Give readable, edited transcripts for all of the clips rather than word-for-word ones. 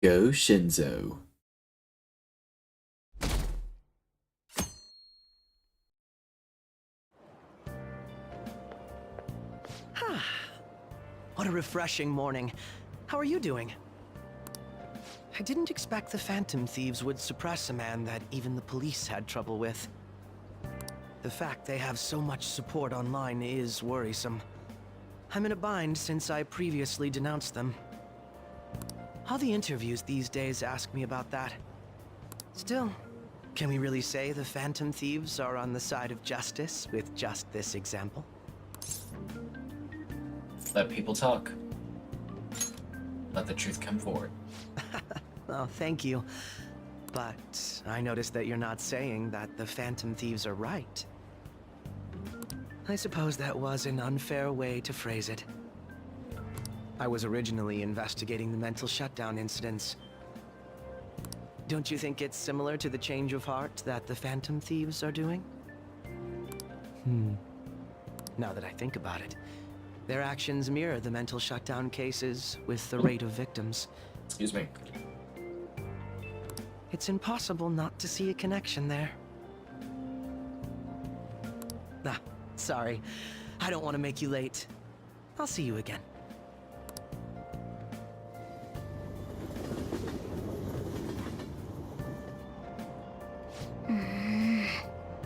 Goshinzo. What a refreshing morning. How are you doing? I didn't expect the Phantom Thieves would suppress a man that even the police had trouble with. The fact they have so much support online is worrisome. I'm in a bind since I previously denounced them. All the interviews these days ask me about that. Still, can we really say the Phantom Thieves are on the side of justice with just this example? Let people talk. Let the truth come forward. Oh, thank you. But I noticed that you're not saying that the Phantom Thieves are right. I suppose that was an unfair way to phrase it. I was originally investigating the mental shutdown incidents. Don't you think it's similar to the change of heart that the Phantom Thieves are doing? Now that I think about it, their actions mirror the mental shutdown cases with the rate of victims. Excuse me. It's impossible not to see a connection there. Ah, sorry. I don't want to make you late. I'll see you again.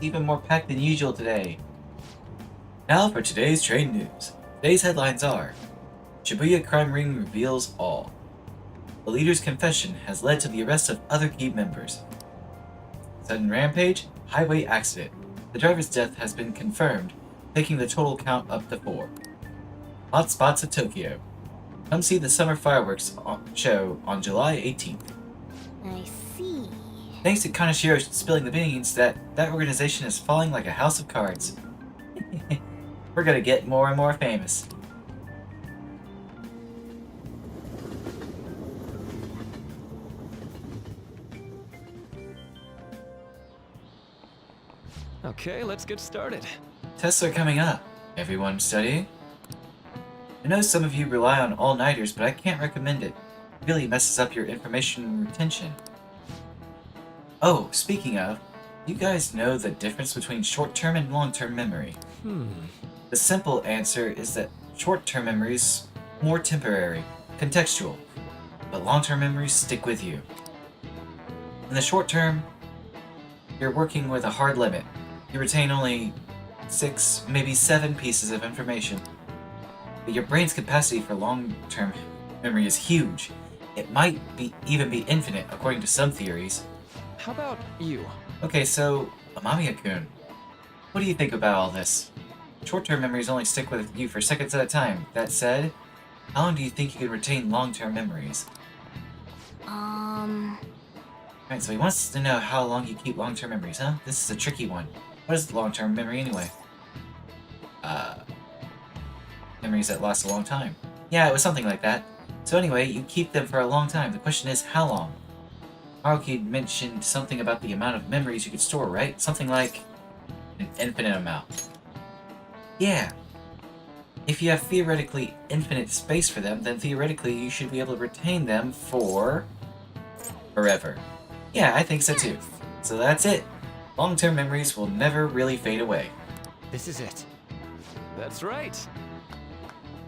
Even more packed than usual today. Now for today's train news. Today's headlines are: Shibuya crime ring reveals all. The leader's confession has led to the arrest of other key members. Sudden rampage, highway accident. The driver's death has been confirmed, taking the total count up to 4. Hot spots of Tokyo. Come see the summer fireworks show on July 18th. I see. Thanks to Kaneshiro spilling the beans, that organization is falling like a house of cards. We're gonna get more and more famous. Okay, let's get started. Tests are coming up. Everyone studying? I know some of you rely on all-nighters, but I can't recommend it. It really messes up your information retention. Oh, speaking of, you guys know the difference between short-term and long-term memory? The simple answer is that short-term memories more temporary, contextual, but long-term memories stick with you. In the short term, you're working with a hard limit. You retain only 6, maybe 7 pieces of information. But your brain's capacity for long-term memory is huge. It might even be infinite, according to some theories. How about you? Okay, so, Amamiya-kun, what do you think about all this? Short-term memories only stick with you for seconds at a time. That said, how long do you think you can retain long-term memories? Right, so he wants to know how long you keep long-term memories, huh? This is a tricky one. What is long-term memory anyway? Memories that last a long time. Yeah, it was something like that. So anyway, you keep them for a long time. The question is, how long? Haruki mentioned something about the amount of memories you could store, right? Something like an infinite amount. Yeah. If you have theoretically infinite space for them, then theoretically you should be able to retain them for forever. Yeah, I think so too. So that's it. Long-term memories will never really fade away. This is it. That's right.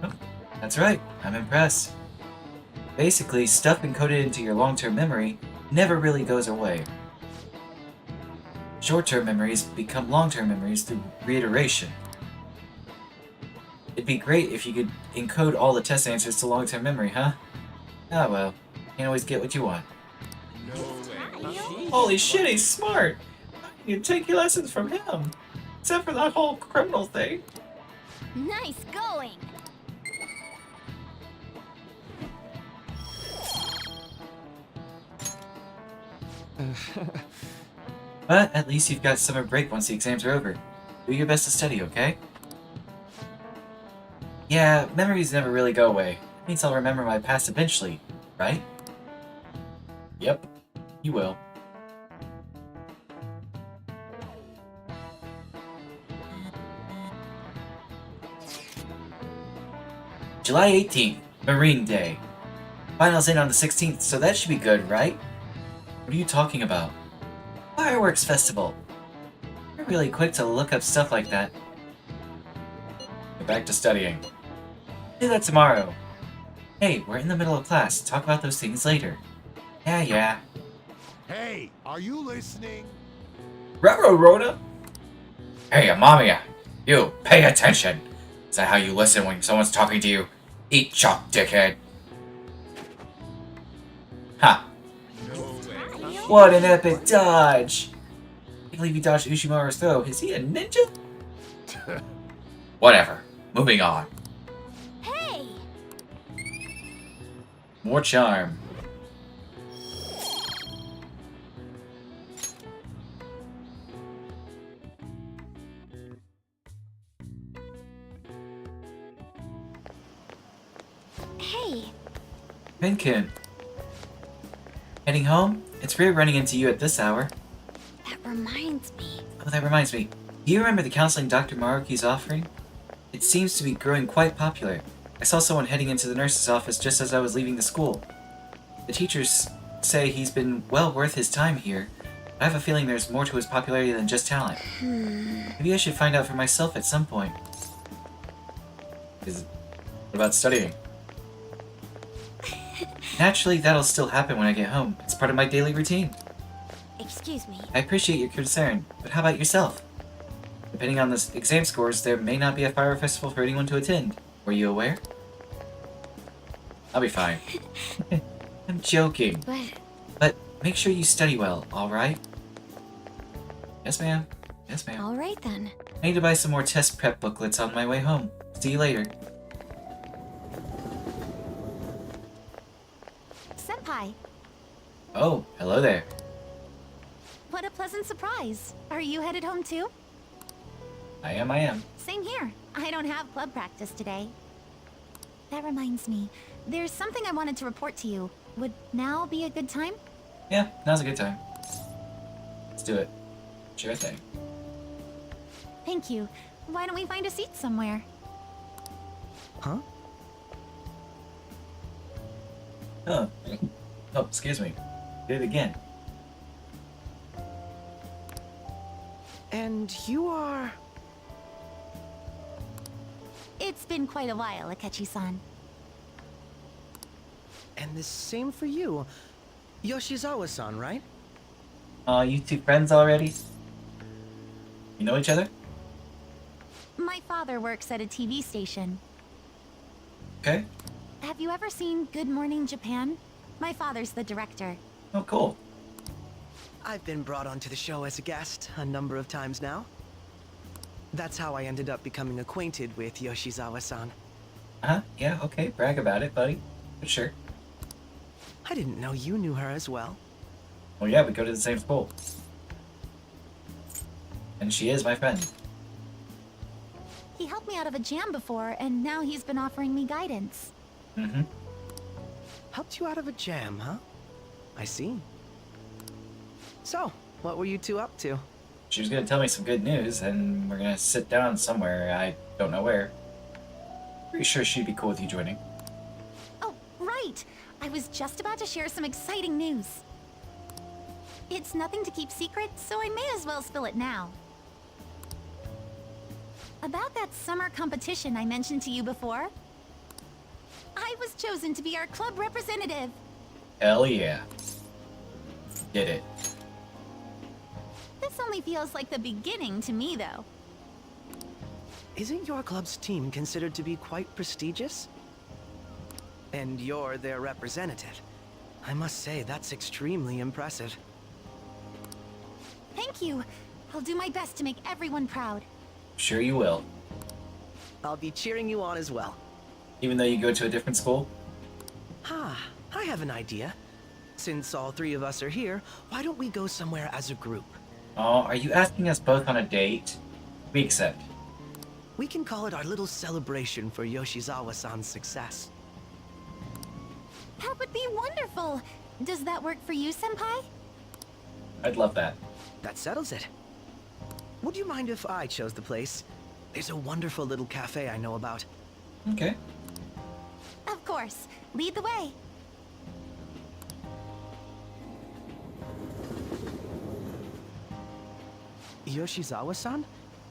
Oh, that's right. I'm impressed. Basically, stuff encoded into your long-term memory never really goes away. Short-term memories become long-term memories through reiteration. It'd be great if you could encode all the test answers to long-term memory, huh? Ah well, can't always get what you want. No way. Holy shit, he's smart! You can take your lessons from him. Except for that whole criminal thing. Nice going. But at least you've got summer break once the exams are over. Do your best to study, okay? Yeah, memories never really go away. It means I'll remember my past eventually, right? Yep, you will. July 18th, Marine Day. Finals in on the 16th, so that should be good, right? What are you talking about? Fireworks festival. You're really quick to look up stuff like that. Get back to studying. Do that tomorrow. Hey, we're in the middle of class. Talk about those things later. Yeah. Hey, are you listening? Railroad Rhoda? Hey, Amamiya. You, pay attention. Is that how you listen when someone's talking to you? Eat chalk, dickhead. Ha. No way. What an epic dodge! I can't believe he dodged Ushimaru's throw. Is he a ninja? Whatever. Moving on. Hey! More charm. Hey! Minkin. Heading home? It's weird running into you at this hour. That reminds me. Oh, that reminds me. Do you remember the counseling Dr. Maruki's offering? It seems to be growing quite popular. I saw someone heading into the nurse's office just as I was leaving the school. The teachers say he's been well worth his time here. But I have a feeling there's more to his popularity than just talent. Maybe I should find out for myself at some point. What about studying? Naturally, that'll still happen when I get home. It's part of my daily routine. Excuse me. I appreciate your concern, but how about yourself? Depending on the exam scores, there may not be a fire festival for anyone to attend. Were you aware? I'll be fine. I'm joking. But make sure you study well, alright? Yes, ma'am. Yes, ma'am. Alright then. I need to buy some more test prep booklets on my way home. See you later. Senpai, Oh, hello there. what a pleasant surprise. Are you headed home too? I am. Same here. I don't have club practice today. That reminds me. There's something I wanted to report to you. Would now be a good time? Yeah, now's a good time. Let's do it. Sure thing. Thank you. Why don't we find a seat somewhere? Huh? Oh, excuse me. Did it again. And you are... It's been quite a while, Akechi-san. And the same for you. Yoshizawa-san, right? You two friends already? You know each other? My father works at a TV station. Okay. Have you ever seen Good Morning Japan? My father's the director. Oh, cool. I've been brought onto the show as a guest a number of times now. That's how I ended up becoming acquainted with Yoshizawa-san. Yeah, okay. Brag about it, buddy. But sure. I didn't know you knew her as well. Well, yeah, we go to the same school. And she is my friend. He helped me out of a jam before, and now he's been offering me guidance. Mm-hmm. Helped you out of a jam, huh? I see. So, what were you two up to? She was gonna tell me some good news, and we're gonna sit down somewhere. I don't know where. Pretty sure she'd be cool with you joining. Oh, right! I was just about to share some exciting news. It's nothing to keep secret, so I may as well spill it now. About that summer competition I mentioned to you before, I was chosen to be our club representative. Hell yeah. Did it. This only feels like the beginning to me, though. Isn't your club's team considered to be quite prestigious? And you're their representative. I must say, that's extremely impressive. Thank you. I'll do my best to make everyone proud. Sure you will. I'll be cheering you on as well. Even though you go to a different school? I have an idea. Since all three of us are here, why don't we go somewhere as a group? Oh, are you asking us both on a date? We accept. We can call it our little celebration for Yoshizawa-san's success. That would be wonderful. Does that work for you, Senpai? I'd love that. That settles it. Would you mind if I chose the place? There's a wonderful little cafe I know about. Okay. Of course. Lead the way. Yoshizawa-san?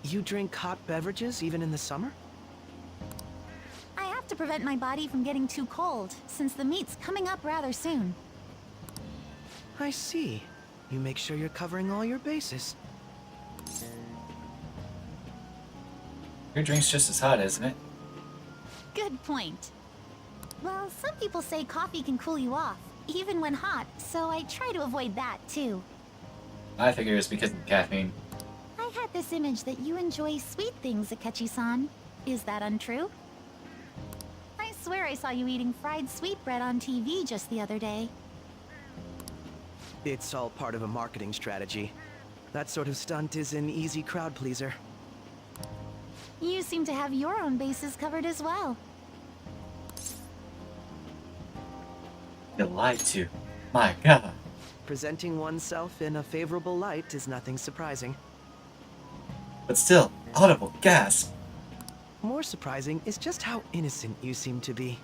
You drink hot beverages even in the summer? I have to prevent my body from getting too cold, since the meet's coming up rather soon. I see. You make sure you're covering all your bases. Your drink's just as hot, isn't it? Good point. Well, some people say coffee can cool you off, even when hot, so I try to avoid that too. I figure it's because of the caffeine. I had this image that you enjoy sweet things, Akechi-san. Is that untrue? I swear I saw you eating fried sweetbread on TV just the other day. It's all part of a marketing strategy. That sort of stunt is an easy crowd pleaser. You seem to have your own bases covered as well. You're lied to. My god. Presenting oneself in a favorable light is nothing surprising. But still, audible gasp. More surprising is just how innocent you seem to be.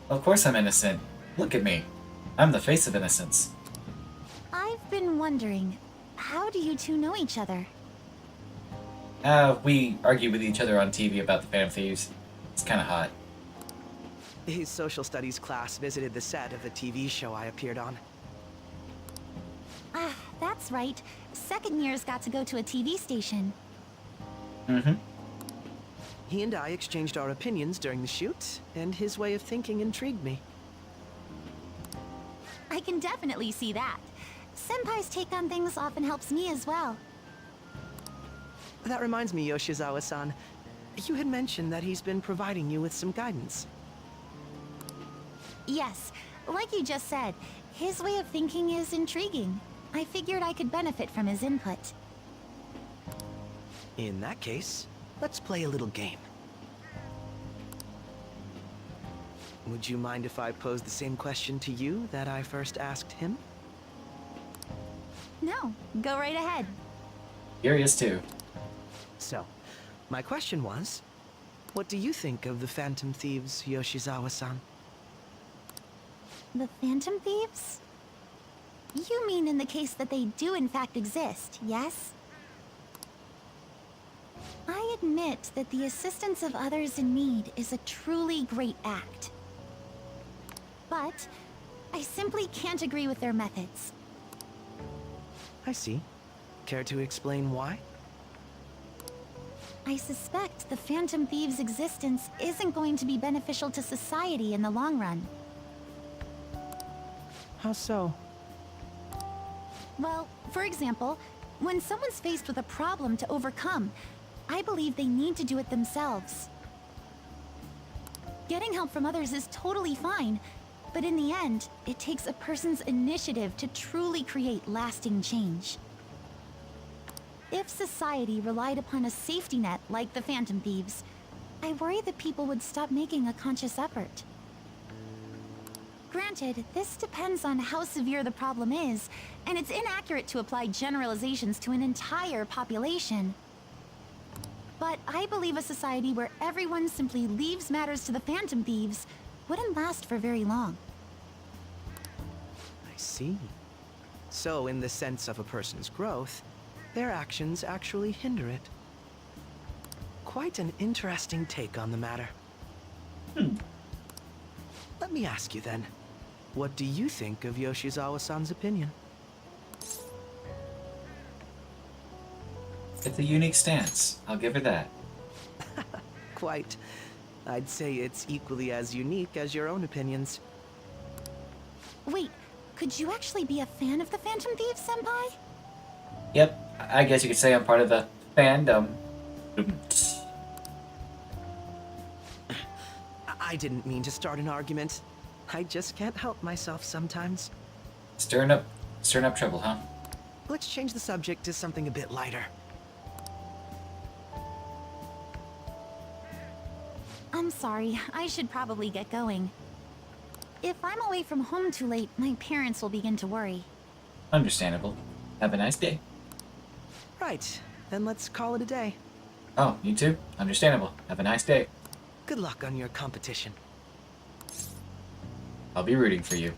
Of course I'm innocent. Look at me. I'm the face of innocence. I've been wondering, how do you two know each other? We argue with each other on TV about the Phantom Thieves. It's kinda hot. His social studies class visited the set of a TV show I appeared on. Ah, that's right. Second years got to go to a TV station. Mm-hmm. He and I exchanged our opinions during the shoot, and his way of thinking intrigued me. I can definitely see that. Senpai's take on things often helps me as well. That reminds me, Yoshizawa-san. You had mentioned that he's been providing you with some guidance. Yes, like you just said, his way of thinking is intriguing. I figured I could benefit from his input. In that case, let's play a little game. Would you mind if I pose the same question to you that I first asked him? No, go right ahead. Curious too. So, my question was, what do you think of the Phantom Thieves, Yoshizawa-san? The Phantom Thieves? You mean in the case that they do in fact exist, yes? I admit that the assistance of others in need is a truly great act. But I simply can't agree with their methods. I see. Care to explain why? I suspect the Phantom Thieves' existence isn't going to be beneficial to society in the long run. How so? Well, for example, when someone's faced with a problem to overcome, I believe they need to do it themselves. Getting help from others is totally fine, but in the end, it takes a person's initiative to truly create lasting change. If society relied upon a safety net like the Phantom Thieves, I worry that people would stop making a conscious effort. Granted, this depends on how severe the problem is, and it's inaccurate to apply generalizations to an entire population. But I believe a society where everyone simply leaves matters to the Phantom Thieves wouldn't last for very long. I see. So, in the sense of a person's growth, their actions actually hinder it. Quite an interesting take on the matter. Let me ask you then, what do you think of Yoshizawa-san's opinion? It's a unique stance. I'll give her that. Quite. I'd say it's equally as unique as your own opinions. Wait, could you actually be a fan of the Phantom Thieves, Senpai? Yep, I guess you could say I'm part of the fandom. I didn't mean to start an argument. I just can't help myself sometimes. Stirring up trouble, huh? Let's change the subject to something a bit lighter. I'm sorry, I should probably get going. If I'm away from home too late, my parents will begin to worry. Understandable. Have a nice day. Right, then let's call it a day. Oh, you too? Understandable. Have a nice day. Good luck on your competition. I'll be rooting for you.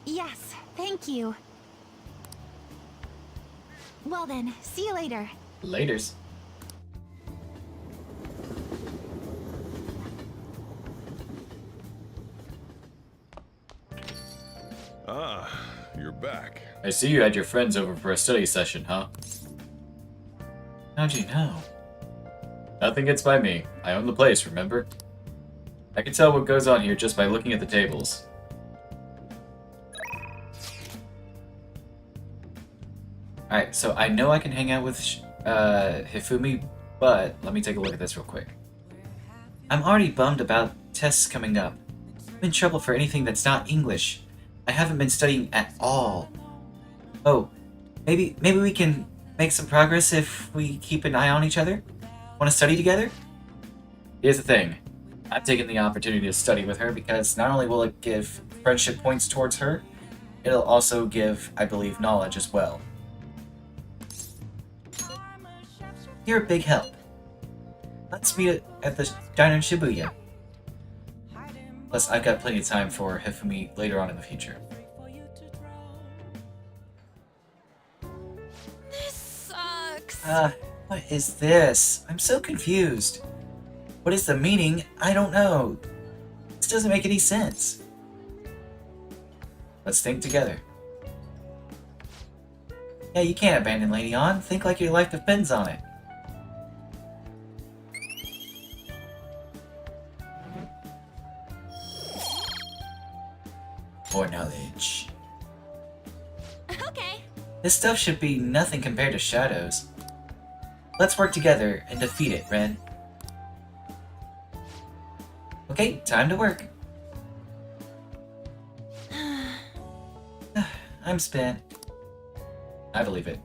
Yes, thank you. Well then, see you later. Laters. Ah, you're back. I see you had your friends over for a study session, huh? How'd you know? Nothing gets by me. I own the place, remember? I can tell what goes on here just by looking at the tables. Alright, so I know I can hang out with Hifumi, but let me take a look at this real quick. I'm already bummed about tests coming up. I'm in trouble for anything that's not English. I haven't been studying at all. Oh, maybe we can make some progress if we keep an eye on each other? Want to study together? Here's the thing. I've taken the opportunity to study with her because not only will it give friendship points towards her, it'll also give, I believe, knowledge as well. You're a big help. Let's meet at the diner in Shibuya. Plus, I've got plenty of time for Hifumi later on in the future. This sucks. What is this? I'm so confused. What is the meaning? I don't know. This doesn't make any sense. Let's think together. Yeah, you can't abandon Lady On. Think like your life depends on it. More knowledge. Okay. This stuff should be nothing compared to Shadows. Let's work together and defeat it, Ren. Okay, time to work. I'm spent. I believe it.